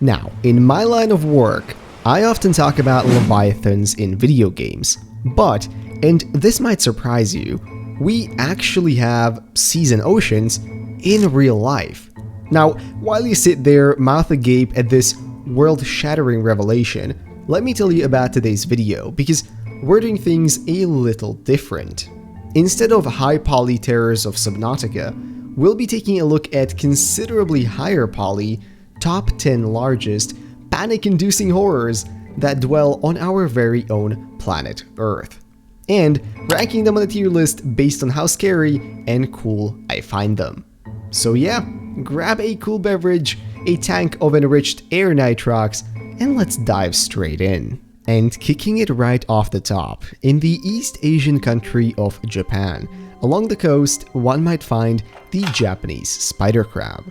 Now, in my line of work, I often talk about Leviathans in video games, but, and this might surprise you, we actually have seas and oceans in real life. Now, while you sit there mouth agape at this world-shattering revelation, let me tell you about today's video, because we're doing things a little different. Instead of high-poly terrors of Subnautica, we'll be taking a look at considerably higher poly, top 10 largest, panic-inducing horrors that dwell on our very own planet Earth, and ranking them on a tier list based on how scary and cool I find them. So yeah, grab a cool beverage, a tank of enriched air nitrox, and let's dive straight in. And kicking it right off the top, in the East Asian country of Japan, along the coast, one might find the Japanese spider crab.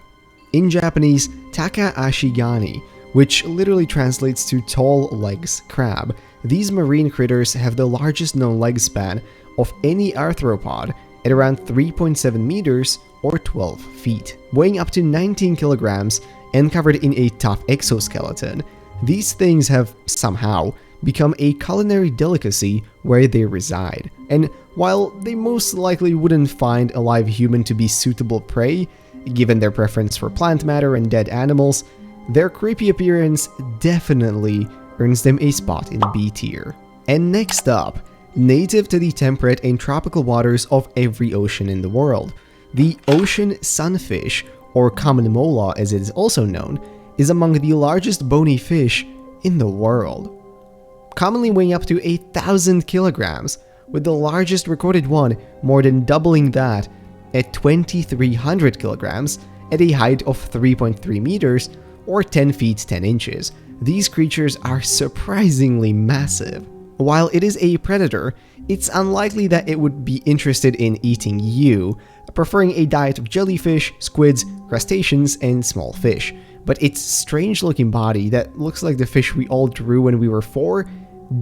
In Japanese, Taka Ashigani, which literally translates to tall legs crab, these marine critters have the largest known leg span of any arthropod at around 3.7 meters or 12 feet, weighing up to 19 kilograms and covered in a tough exoskeleton. These things have somehow become a culinary delicacy where they reside, and while they most likely wouldn't find a live human to be suitable prey, given their preference for plant matter and dead animals, their creepy appearance definitely earns them a spot in B tier. And next up, native to the temperate and tropical waters of every ocean in the world, the ocean sunfish, or common mola as it is also known, is among the largest bony fish in the world. Commonly weighing up to 1,000 kilograms, with the largest recorded one more than doubling that at 2,300 kilograms at a height of 3.3 meters or 10 feet 10 inches. These creatures are surprisingly massive. While it is a predator, it's unlikely that it would be interested in eating you, preferring a diet of jellyfish, squids, crustaceans, and small fish. But its strange-looking body that looks like the fish we all drew when we were 4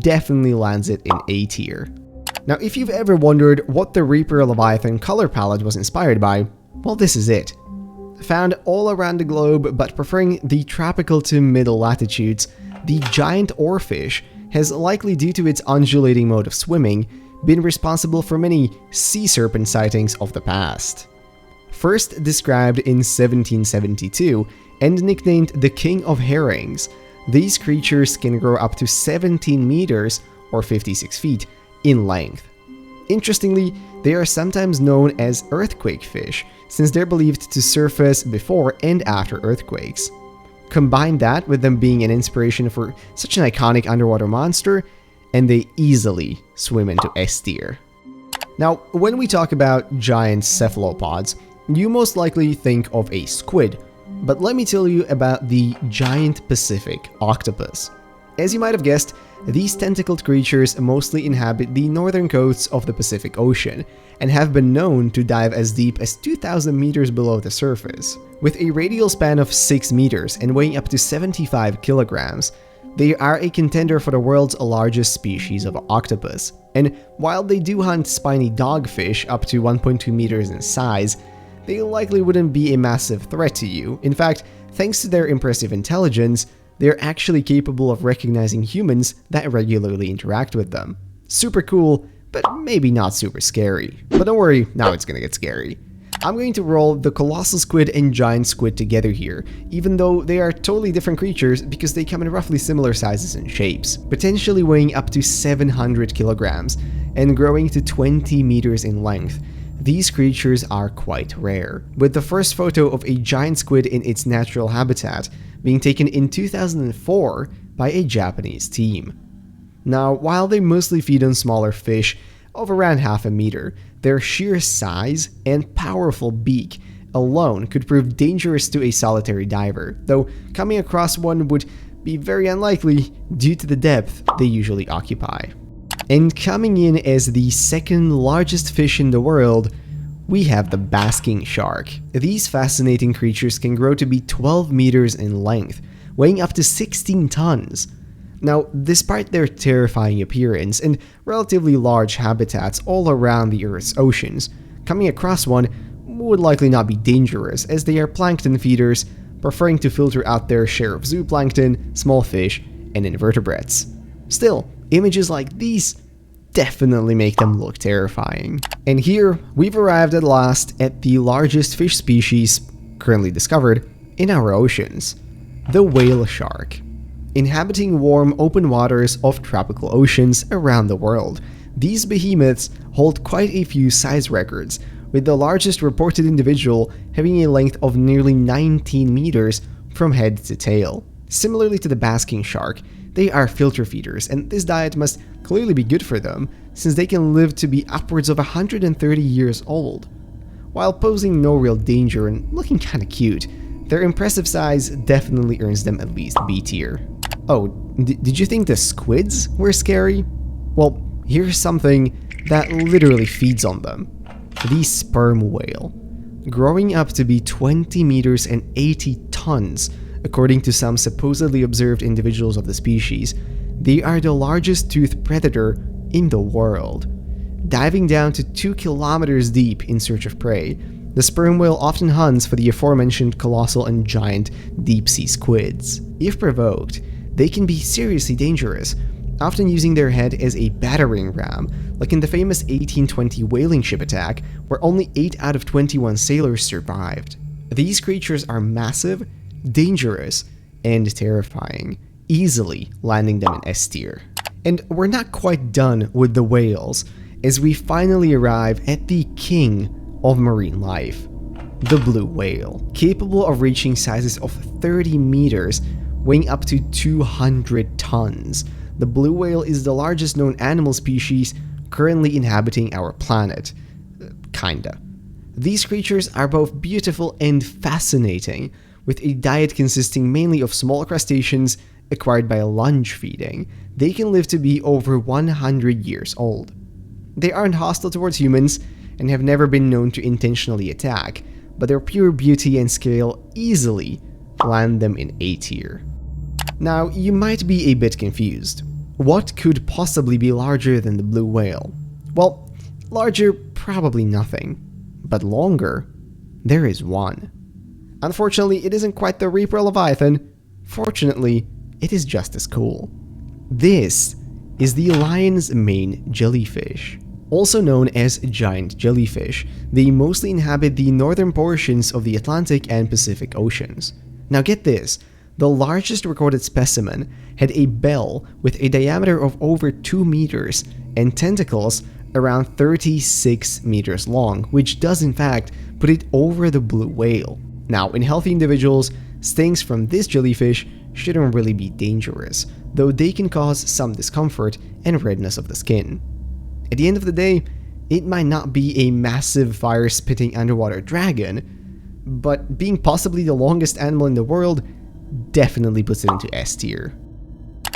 definitely lands it in A tier. Now, if you've ever wondered what the Reaper Leviathan color palette was inspired by, well, this is it. Found all around the globe, but preferring the tropical to middle latitudes, the giant oarfish has, likely due to its undulating mode of swimming, been responsible for many sea serpent sightings of the past. First described in 1772 and nicknamed the King of Herrings, these creatures can grow up to 17 meters or 56 feet in length. Interestingly, they are sometimes known as earthquake fish, since they're believed to surface before and after earthquakes. Combine that with them being an inspiration for such an iconic underwater monster, and they easily swim into S tier. Now, when we talk about giant cephalopods, you most likely think of a squid, but let me tell you about the giant Pacific octopus. As you might have guessed, these tentacled creatures mostly inhabit the northern coasts of the Pacific Ocean and have been known to dive as deep as 2,000 meters below the surface. With a radial span of 6 meters and weighing up to 75 kilograms, they are a contender for the world's largest species of octopus. And while they do hunt spiny dogfish up to 1.2 meters in size, they likely wouldn't be a massive threat to you. In fact, thanks to their impressive intelligence, they're actually capable of recognizing humans that regularly interact with them. Super cool, but maybe not super scary. But don't worry, now it's gonna get scary. I'm going to roll the colossal squid and giant squid together here, even though they are totally different creatures because they come in roughly similar sizes and shapes, potentially weighing up to 700 kilograms and growing to 20 meters in length. These creatures are quite rare, with the first photo of a giant squid in its natural habitat being taken in 2004 by a Japanese team. Now, while they mostly feed on smaller fish of around half a meter, their sheer size and powerful beak alone could prove dangerous to a solitary diver, though coming across one would be very unlikely due to the depth they usually occupy. And coming in as the second largest fish in the world, we have the basking shark. These fascinating creatures can grow to be 12 meters in length, weighing up to 16 tons. Now, despite their terrifying appearance and relatively large habitats all around the Earth's oceans, coming across one would likely not be dangerous, as they are plankton feeders, preferring to filter out their share of zooplankton, small fish, and invertebrates. Still, images like these definitely make them look terrifying. And here, we've arrived at last at the largest fish species currently discovered in our oceans, the whale shark. Inhabiting warm, open waters of tropical oceans around the world, these behemoths hold quite a few size records, with the largest reported individual having a length of nearly 19 meters from head to tail. Similarly to the basking shark, they are filter feeders, and this diet must clearly be good for them, since they can live to be upwards of 130 years old. While posing no real danger and looking kinda cute, their impressive size definitely earns them at least B tier. Oh, did you think the squids were scary? Well, here's something that literally feeds on them. The sperm whale. Growing up to be 20 meters and 80 tons, according to some supposedly observed individuals of the species, they are the largest toothed predator in the world. Diving down to 2 kilometers deep in search of prey, the sperm whale often hunts for the aforementioned colossal and giant deep-sea squids. If provoked, they can be seriously dangerous, often using their head as a battering ram, like in the famous 1820 whaling ship attack, where only 8 out of 21 sailors survived. These creatures are massive, dangerous, and terrifying, easily landing them in S tier. And we're not quite done with the whales, as we finally arrive at the king of marine life, the blue whale, capable of reaching sizes of 30 meters, weighing up to 200 tons. The blue whale is the largest known animal species currently inhabiting our planet. Kinda. These creatures are both beautiful and fascinating, with a diet consisting mainly of small crustaceans acquired by lunge feeding. They can live to be over 100 years old. They aren't hostile towards humans and have never been known to intentionally attack, but their pure beauty and scale easily land them in A tier. Now, you might be a bit confused. What could possibly be larger than the blue whale? Well, larger, probably nothing. But longer, there is one. Unfortunately, it isn't quite the Reaper Leviathan. Fortunately, it is just as cool. This is the lion's mane jellyfish. Also known as giant jellyfish, they mostly inhabit the northern portions of the Atlantic and Pacific Oceans. Now get this, the largest recorded specimen had a bell with a diameter of over 2 meters and tentacles around 36 meters long, which does in fact put it over the blue whale. Now, in healthy individuals, stings from this jellyfish shouldn't really be dangerous, though they can cause some discomfort and redness of the skin. At the end of the day, it might not be a massive fire-spitting underwater dragon, but being possibly the longest animal in the world definitely puts it into S tier.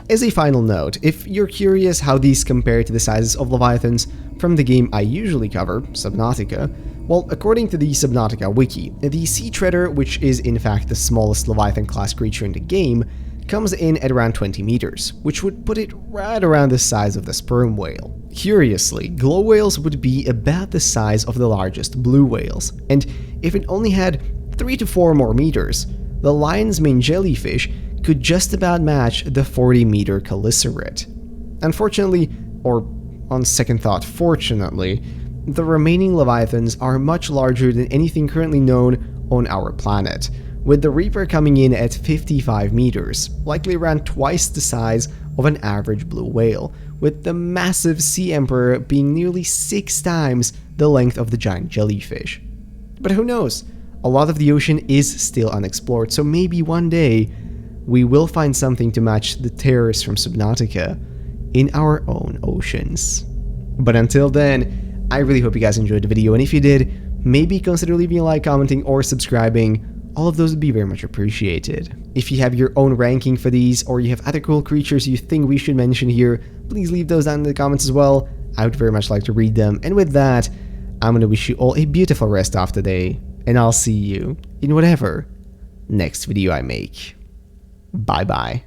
As a final note, if you're curious how these compare to the sizes of Leviathans from the game I usually cover, Subnautica, well, according to the Subnautica wiki, the Sea Treader, which is in fact the smallest Leviathan class creature in the game, comes in at around 20 meters, which would put it right around the size of the sperm whale. Curiously, glow whales would be about the size of the largest blue whales, and if it only had 3 to 4 more meters, the lion's mane jellyfish could just about match the 40-meter chelicerae. Unfortunately, or on second thought fortunately, the remaining Leviathans are much larger than anything currently known on our planet, with the Reaper coming in at 55 meters, likely around twice the size of an average blue whale, with the massive Sea Emperor being nearly 6 times the length of the giant jellyfish. But who knows? A lot of the ocean is still unexplored, so maybe one day we will find something to match the terrors from Subnautica in our own oceans. But until then, I really hope you guys enjoyed the video, and if you did, maybe consider leaving a like, commenting, or subscribing. All of those would be very much appreciated. If you have your own ranking for these, or you have other cool creatures you think we should mention here, please leave those down in the comments as well. I would very much like to read them. And with that, I'm going to wish you all a beautiful rest of the day, and I'll see you in whatever next video I make. Bye bye.